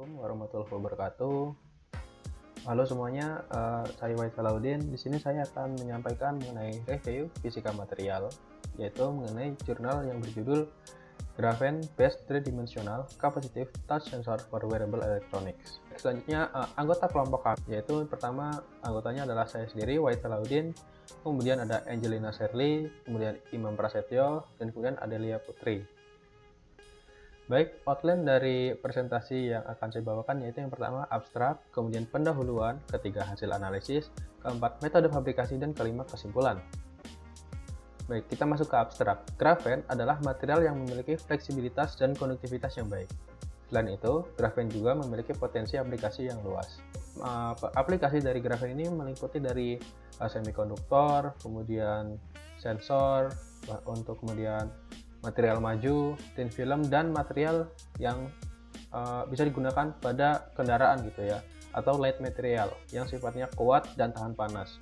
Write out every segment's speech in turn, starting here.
Assalamualaikum warahmatullahi wabarakatuh. Halo semuanya, saya Wahid Salahuddin. Di sini saya akan menyampaikan mengenai review fisika material, yaitu mengenai jurnal yang berjudul Graphene-Based Three-Dimensional Capacitive Touch Sensor for Wearable Electronics. Selanjutnya, anggota kelompok kami, yaitu pertama anggotanya adalah saya sendiri, Wahid Salahuddin, kemudian ada Angelina Sherly, kemudian Imam Prasetyo, dan kemudian Adelia Putri. Baik, outline dari presentasi yang akan saya bawakan yaitu yang pertama abstrak, kemudian pendahuluan, ketiga hasil analisis, keempat metode fabrikasi, dan kelima kesimpulan. Baik, kita masuk ke abstrak. Grafen adalah material yang memiliki fleksibilitas dan konduktivitas yang baik. Selain itu, grafen juga memiliki potensi aplikasi yang luas. Aplikasi dari grafen ini meliputi dari semikonduktor, kemudian sensor, untuk kemudian material maju, thin film, dan material yang bisa digunakan pada kendaraan gitu ya, atau light material yang sifatnya kuat dan tahan panas.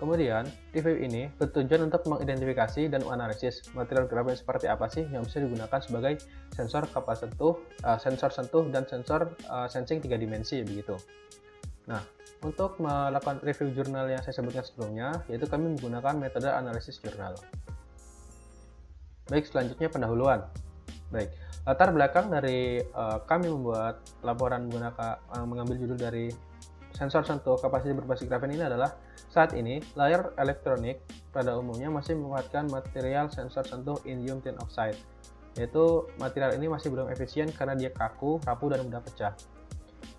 Kemudian, review ini bertujuan untuk mengidentifikasi dan menganalisis material grafen seperti apa sih yang bisa digunakan sebagai sensor kapas sentuh, sensor sentuh, dan sensor sensing 3 dimensi begitu. Nah, untuk melakukan review jurnal yang saya sebutkan sebelumnya, yaitu kami menggunakan metode analisis jurnal. Baik, selanjutnya pendahuluan. Baik, latar belakang dari kami membuat laporan mengambil judul dari sensor sentuh kapasitas berbasis grafen ini adalah saat ini layar elektronik pada umumnya masih memanfaatkan material sensor sentuh indium tin oxide, yaitu material ini masih belum efisien karena dia kaku, rapuh, dan mudah pecah.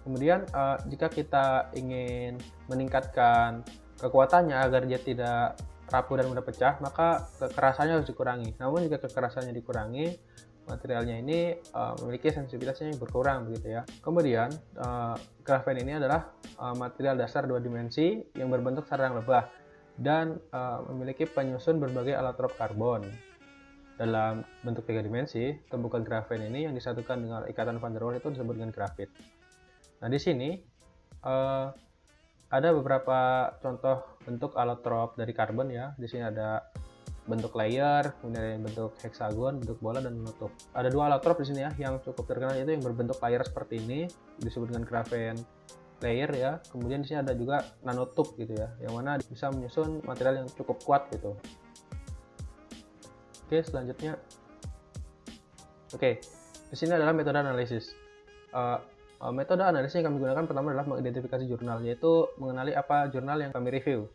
Kemudian jika kita ingin meningkatkan kekuatannya agar dia tidak rapuh dan mudah pecah, maka kekerasannya harus dikurangi. Namun jika kekerasannya dikurangi, materialnya ini memiliki sensitivitasnya yang berkurang begitu ya. Kemudian grafen ini adalah material dasar 2 dimensi yang berbentuk sarang lebah dan memiliki penyusun berbagai allotrope karbon. Dalam bentuk 3 dimensi, tumpukan grafen ini yang disatukan dengan ikatan van der Waals itu disebut dengan grafit. Nah, di sini ada beberapa contoh bentuk allotrope dari karbon ya. Di sini ada bentuk layer, kemudian bentuk heksagon, bentuk bola, dan menutup. Ada 2 allotrope di sini ya yang cukup terkenal, yaitu yang berbentuk layer seperti ini disebut dengan grafen layer ya. Kemudian di sini ada juga nanotube gitu ya, yang mana bisa menyusun material yang cukup kuat gitu. Oke, selanjutnya. Oke, di sini adalah metode analisis. Metode analisis yang kami gunakan pertama adalah mengidentifikasi jurnal, yaitu mengenali apa jurnal yang kami review.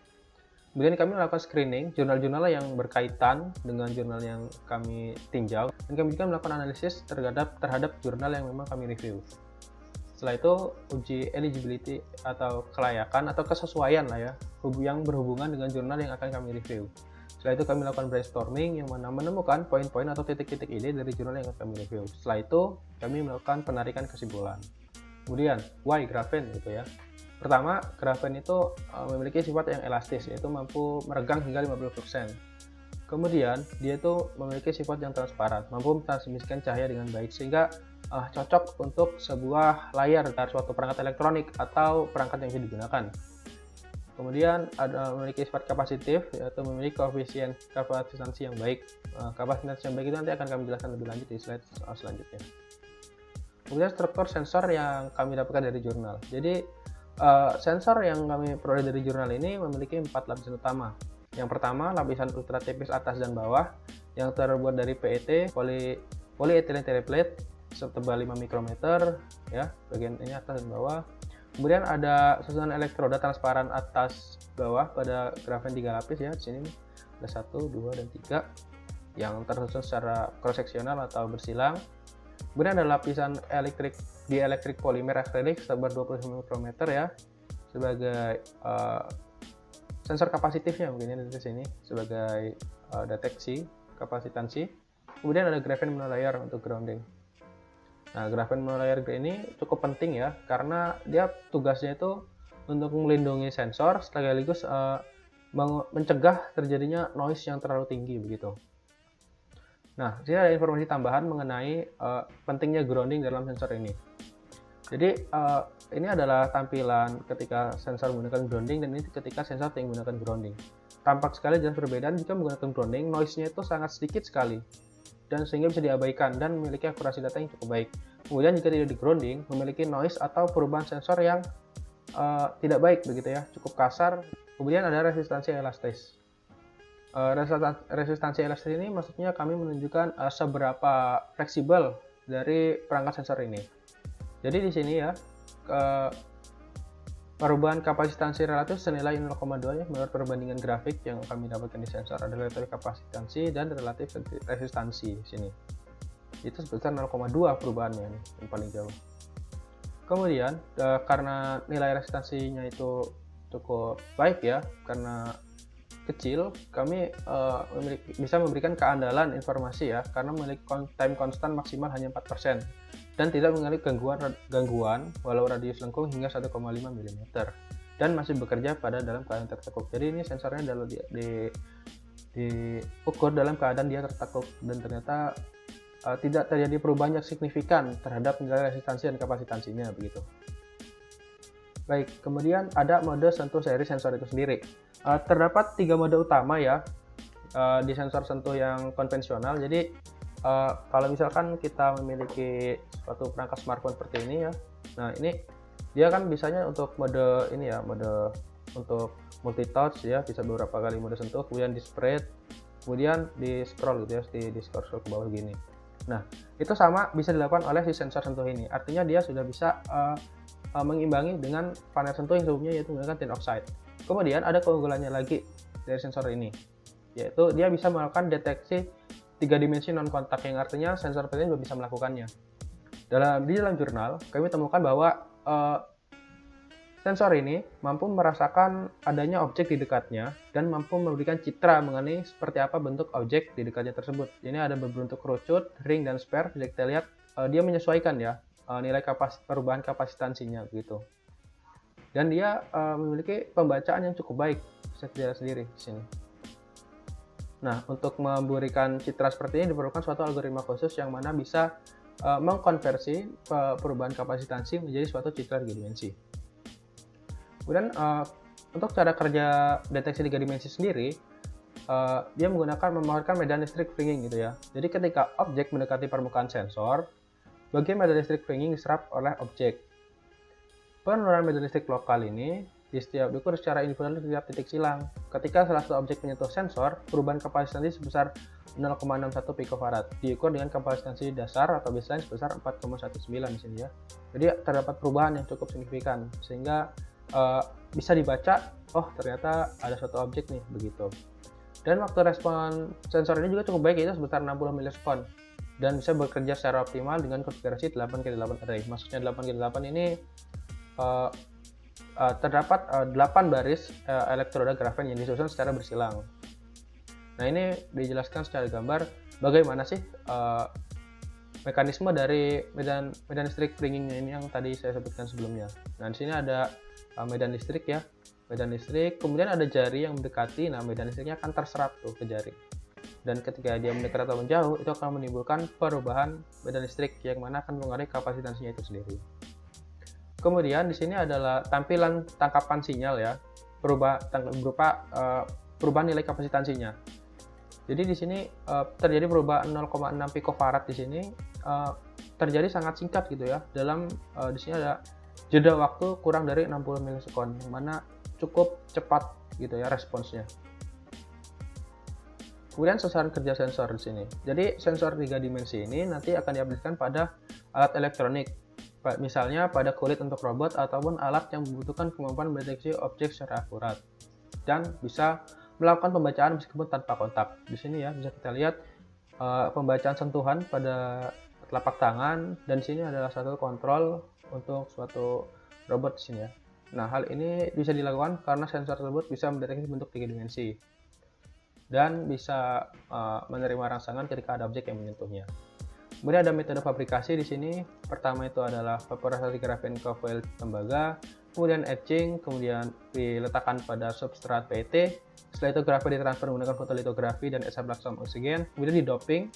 Kemudian kami melakukan screening jurnal-jurnal yang berkaitan dengan jurnal yang kami tinjau, dan kami juga melakukan analisis terhadap jurnal yang memang kami review. Setelah itu uji eligibility atau kelayakan atau kesesuaian lah ya, yang berhubungan dengan jurnal yang akan kami review. Setelah itu kami melakukan brainstorming yang mana menemukan poin-poin atau titik-titik ide dari jurnal yang akan kami review. Setelah itu kami melakukan penarikan kesimpulan. Kemudian, why grafen gitu ya. Pertama, grafen itu memiliki sifat yang elastis, yaitu mampu meregang hingga 50%. Kemudian, dia itu memiliki sifat yang transparan, mampu mentransmisikan cahaya dengan baik, sehingga cocok untuk sebuah layar dari suatu perangkat elektronik atau perangkat yang bisa digunakan. Kemudian, memiliki sifat kapasitif, yaitu memiliki koefisien kapasitansi yang baik. Kapasitansi yang baik itu nanti akan kami jelaskan lebih lanjut di slide selanjutnya. Kemudian struktur sensor yang kami dapatkan dari jurnal. Jadi sensor yang kami peroleh dari jurnal ini memiliki 4 lapisan utama. Yang pertama, lapisan ultra tipis atas dan bawah yang terbuat dari PET, polyethylene terephthalate setebal 5 mikrometer ya, bagian ini atas dan bawah. Kemudian ada susunan elektroda transparan atas bawah pada grafen 3 lapis ya. Di sini ada 1, 2, dan 3 yang tersusun secara cross seksional atau bersilang. Kemudian ada lapisan dielectric polimer akrilik setebar 25 mikrometer ya, sebagai sensor kapasitifnya mungkin di sini sebagai deteksi kapasitansi. Kemudian ada grafen monolayer untuk grounding. Nah, grafen monolayer ini cukup penting ya, karena dia tugasnya itu untuk melindungi sensor sekaligus mencegah terjadinya noise yang terlalu tinggi begitu. Nah, di sini ada informasi tambahan mengenai pentingnya grounding dalam sensor ini. Jadi, ini adalah tampilan ketika sensor menggunakan grounding, dan ini ketika sensor tidak menggunakan grounding. Tampak sekali jelas perbedaan jika menggunakan grounding, noise-nya itu sangat sedikit sekali, dan sehingga bisa diabaikan dan memiliki akurasi data yang cukup baik. Kemudian jika tidak di grounding, memiliki noise atau perubahan sensor yang tidak baik begitu ya, cukup kasar. Kemudian ada resistansi elastis. Resistansi elastis ini maksudnya kami menunjukkan seberapa fleksibel dari perangkat sensor ini. Jadi di sini ya, perubahan kapasitansi relatif senilai 0,2 ya, menurut perbandingan grafik yang kami dapatkan di sensor. Ada relatif kapasitansi dan relatif resistansi di sini. Itu sebesar 0,2 perubahannya nih, yang paling jauh. Kemudian karena nilai resistansinya itu cukup baik ya, karena kecil, kami bisa memberikan keandalan informasi ya, karena memiliki time constant maksimal hanya 4% dan tidak mengalami gangguan walau radius lengkung hingga 1,5 mm dan masih bekerja pada dalam keadaan tertekuk. Jadi ini sensornya diukur dalam keadaan dia tertekuk dan ternyata tidak terjadi perubahan yang signifikan terhadap nilai resistansi dan kapasitansinya begitu. Baik, kemudian ada mode sentuh seri sensor itu sendiri. Terdapat 3 mode utama ya di sensor sentuh yang konvensional. Jadi kalau misalkan kita memiliki suatu perangkat smartphone seperti ini ya, nah ini dia kan bisanya untuk mode ini ya, mode untuk multi touch ya, bisa beberapa kali mode sentuh, kemudian di spread, kemudian di scroll gitu ya, di scroll ke bawah gini. Nah, itu sama bisa dilakukan oleh si sensor sentuh ini. Artinya dia sudah bisa mengimbangi dengan panel sentuh yang sebelumnya, yaitu menggunakan tin oxide. Kemudian ada keunggulannya lagi dari sensor ini, yaitu dia bisa melakukan deteksi 3 dimensi non kontak, yang artinya sensor ini juga bisa melakukannya. Di dalam jurnal kami temukan bahwa sensor ini mampu merasakan adanya objek di dekatnya dan mampu memberikan citra mengenai seperti apa bentuk objek di dekatnya tersebut. Ini ada berbentuk kerucut, ring, dan sphere. Jadi kita lihat dia menyesuaikan ya nilai perubahan kapasitansinya begitu. Dan dia memiliki pembacaan yang cukup baik, bisa dilihat sendiri di sini. Nah, untuk memberikan citra seperti ini diperlukan suatu algoritma khusus yang mana bisa mengkonversi perubahan kapasitansi menjadi suatu citra 3 dimensi. Kemudian untuk cara kerja deteksi 3 dimensi sendiri, dia memaparkan medan listrik fringing gitu ya. Jadi ketika objek mendekati permukaan sensor, bagian medan listrik fringing diserap oleh objek. Penurunan medan listrik lokal ini diukur secara individual di setiap titik silang. Ketika salah satu objek menyentuh sensor, perubahan kapasitansi sebesar 0,61 picofarad diukur dengan kapasitansi dasar atau baseline sebesar 4,19 di sini ya. Jadi terdapat perubahan yang cukup signifikan sehingga bisa dibaca, oh ternyata ada suatu objek nih begitu. Dan waktu respon sensor ini juga cukup baik, yaitu sebesar 60 milisekund dan bisa bekerja secara optimal dengan konfigurasi 8x8 array. Maksudnya 8x8 ini terdapat 8 baris elektroda grafen yang disusun secara bersilang. Nah, ini dijelaskan secara gambar bagaimana sih mekanisme dari medan listrik fringing ini yang tadi saya sebutkan sebelumnya. Nah, di sini ada medan listrik ya, medan listrik, kemudian ada jari yang mendekati. Nah, medan listriknya akan terserap tuh ke jari, dan ketika dia mendekat atau menjauh, itu akan menimbulkan perubahan medan listrik yang mana akan mengaruhi kapasitansinya itu sendiri. Kemudian di sini adalah tampilan tangkapan sinyal ya, berupa perubahan nilai kapasitansinya. Jadi di sini terjadi perubahan 0,6 picofarad di sini terjadi sangat singkat gitu ya. Di sini ada jeda waktu kurang dari 60 milisekund, yang mana cukup cepat gitu ya responsnya. Kemudian sasaran kerja sensor di sini. Jadi sensor 3 dimensi ini nanti akan diaplikasikan pada alat elektronik, misalnya pada kulit untuk robot ataupun alat yang membutuhkan kemampuan mendeteksi objek secara akurat dan bisa melakukan pembacaan meskipun tanpa kontak. Di sini ya bisa kita lihat pembacaan sentuhan pada telapak tangan, dan di sini adalah satu kontrol untuk suatu robot di sini ya. Nah, hal ini bisa dilakukan karena sensor tersebut bisa mendeteksi bentuk 3 dimensi dan bisa menerima rangsangan ketika ada objek yang menyentuhnya. Kemudian ada metode fabrikasi di sini. Pertama itu adalah vaporisasi grafen ke foil tembaga, kemudian etching, kemudian diletakkan pada substrat PET. Setelah itu grafen ditransfer menggunakan fotolitografi dan esa-ablaxam oksigen, kemudian di doping.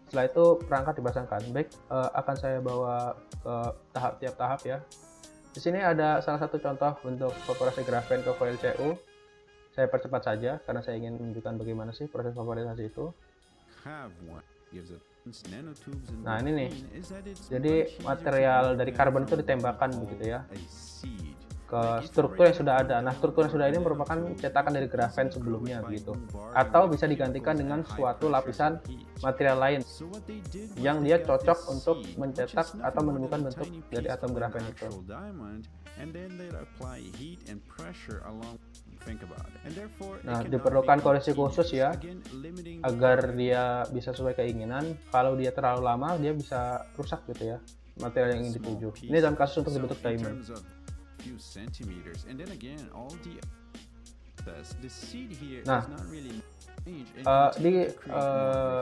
Setelah itu perangkat dipasangkan. Baik, akan saya bawa ke tiap tahap ya. Di sini ada salah satu contoh bentuk vaporisasi grafen ke foil CU. Saya percepat saja karena saya ingin menunjukkan bagaimana sih proses vaporisasi itu. Nah ini nih, jadi material dari karbon itu ditembakkan begitu ya ke struktur yang sudah ada. Nah, struktur yang sudah ini merupakan cetakan dari grafen sebelumnya begitu. Atau bisa digantikan dengan suatu lapisan material lain yang dia cocok untuk mencetak atau menemukan bentuk dari atom grafen itu. Nah, diperlukan kondisi khusus ya agar dia bisa sesuai keinginan. Kalau dia terlalu lama, dia bisa rusak gitu ya material yang ingin dituju. Ini dalam kasus untuk dibentuk diamond. Nah,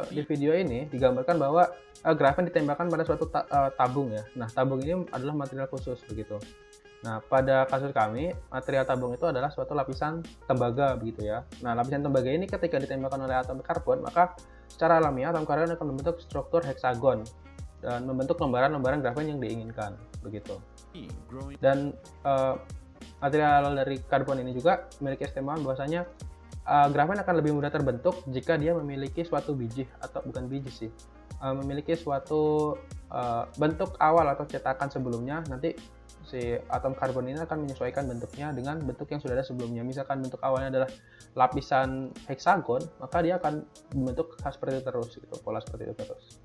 di video ini digambarkan bahwa grafen ditembakkan pada suatu tabung ya. Nah, tabung ini adalah material khusus begitu. Nah, pada kasus kami, material tabung itu adalah suatu lapisan tembaga begitu ya. Nah, lapisan tembaga ini ketika ditembakkan oleh atom karbon, maka secara alamiah atom karbon akan membentuk struktur heksagon dan membentuk lembaran-lembaran grafen yang diinginkan begitu. Dan material dari karbon ini juga memiliki keistimewaan bahwasanya grafen akan lebih mudah terbentuk jika dia memiliki suatu biji, atau bukan biji sih, memiliki suatu bentuk awal atau cetakan sebelumnya. Nanti si atom karbon ini akan menyesuaikan bentuknya dengan bentuk yang sudah ada sebelumnya. Misalkan bentuk awalnya adalah lapisan heksagon, maka dia akan membentuk seperti itu terus gitu, pola seperti itu terus.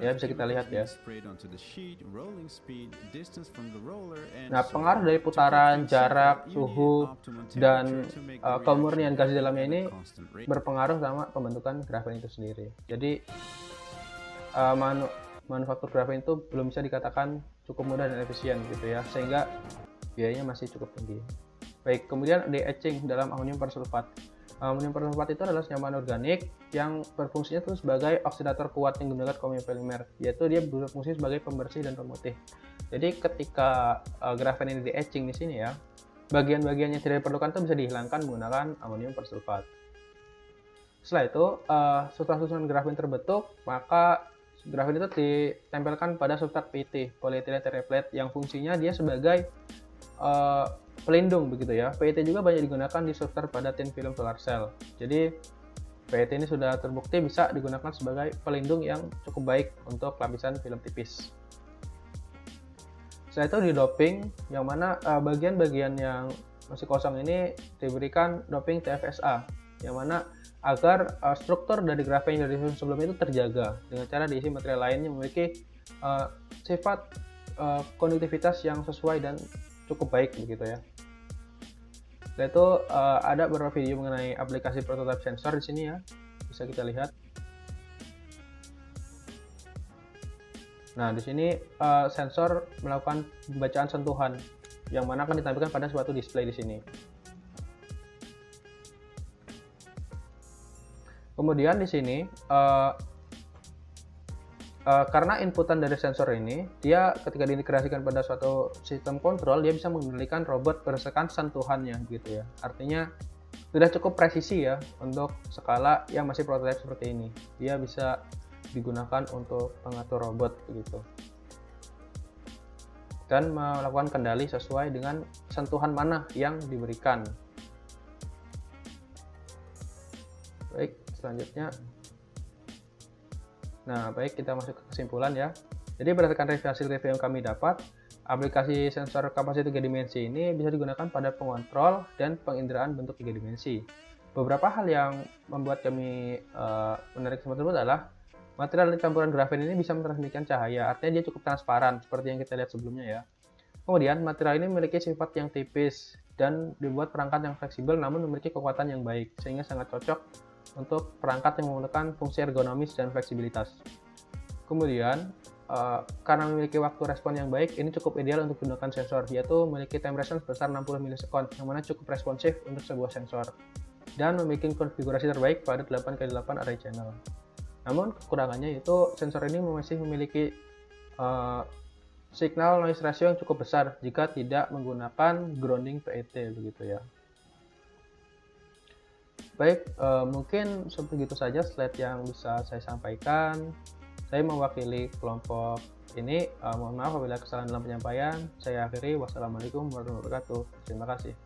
Ya, bisa kita lihat ya. Nah, pengaruh dari putaran, jarak, suhu, dan kemurnian gas di dalamnya ini berpengaruh sama pembentukan grafen itu sendiri. Jadi manufaktur grafen itu belum bisa dikatakan cukup mudah dan efisien gitu ya, sehingga biayanya masih cukup tinggi. Baik, kemudian de-etching dalam amonium persulfat. Amonium persulfat itu adalah senyaman organik yang berfungsinya itu sebagai oksidator kuat yang digunakan chromium polymer, yaitu dia berfungsi sebagai pembersih dan pemutih. Jadi ketika grafen ini de-etching di sini ya, bagian-bagian yang tidak diperlukan itu bisa dihilangkan menggunakan amonium persulfat. Setelah itu, setelah susunan grafen terbentuk, maka grafen itu ditempelkan pada substrat PET, polyethylene terephthalate, yang fungsinya dia sebagai pelindung begitu ya. PET juga banyak digunakan di substrat pada thin film solar cell. Jadi PET ini sudah terbukti bisa digunakan sebagai pelindung yang cukup baik untuk lapisan film tipis. Setelah itu di doping, yang mana bagian-bagian yang masih kosong ini diberikan doping TFSA, yang mana agar struktur dari grafen yang dari sebelumnya itu terjaga dengan cara diisi material lain yang memiliki sifat konduktivitas yang sesuai dan cukup baik begitu ya. Setelah itu ada beberapa video mengenai aplikasi prototype sensor di sini ya, bisa kita lihat. Nah, di sini sensor melakukan pembacaan sentuhan yang mana akan ditampilkan pada suatu display di sini. Kemudian di sini karena inputan dari sensor ini, dia ketika diintegrasikan pada suatu sistem kontrol, dia bisa mengendalikan robot berdasarkan sentuhannya gitu ya. Artinya sudah cukup presisi ya untuk skala yang masih prototipe seperti ini. Dia bisa digunakan untuk pengatur robot begitu. Dan melakukan kendali sesuai dengan sentuhan mana yang diberikan. Baik, selanjutnya. Nah, baik, kita masuk ke kesimpulan ya. Jadi berdasarkan hasil review yang kami dapat, aplikasi sensor kapasitas 3 dimensi ini bisa digunakan pada pengontrol dan penginderaan bentuk 3 dimensi. Beberapa hal yang membuat kami menarik tersebut adalah material campuran grafen ini bisa mentransmisikan cahaya, artinya dia cukup transparan seperti yang kita lihat sebelumnya ya. Kemudian material ini memiliki sifat yang tipis dan dibuat perangkat yang fleksibel namun memiliki kekuatan yang baik, sehingga sangat cocok untuk perangkat yang menggunakan fungsi ergonomis dan fleksibilitas. Kemudian, karena memiliki waktu respon yang baik, ini cukup ideal untuk menggunakan sensor, yaitu memiliki time response sebesar 60 milisekund, yang mana cukup responsif untuk sebuah sensor, dan memiliki konfigurasi terbaik pada 8x8 array channel. Namun, kekurangannya yaitu sensor ini masih memiliki signal noise ratio yang cukup besar jika tidak menggunakan grounding PET begitu ya. Baik, mungkin sebegitu saja slide yang bisa saya sampaikan. Saya mewakili kelompok ini. Mohon maaf apabila kesalahan dalam penyampaian. Saya akhiri. Wassalamualaikum warahmatullahi wabarakatuh. Terima kasih.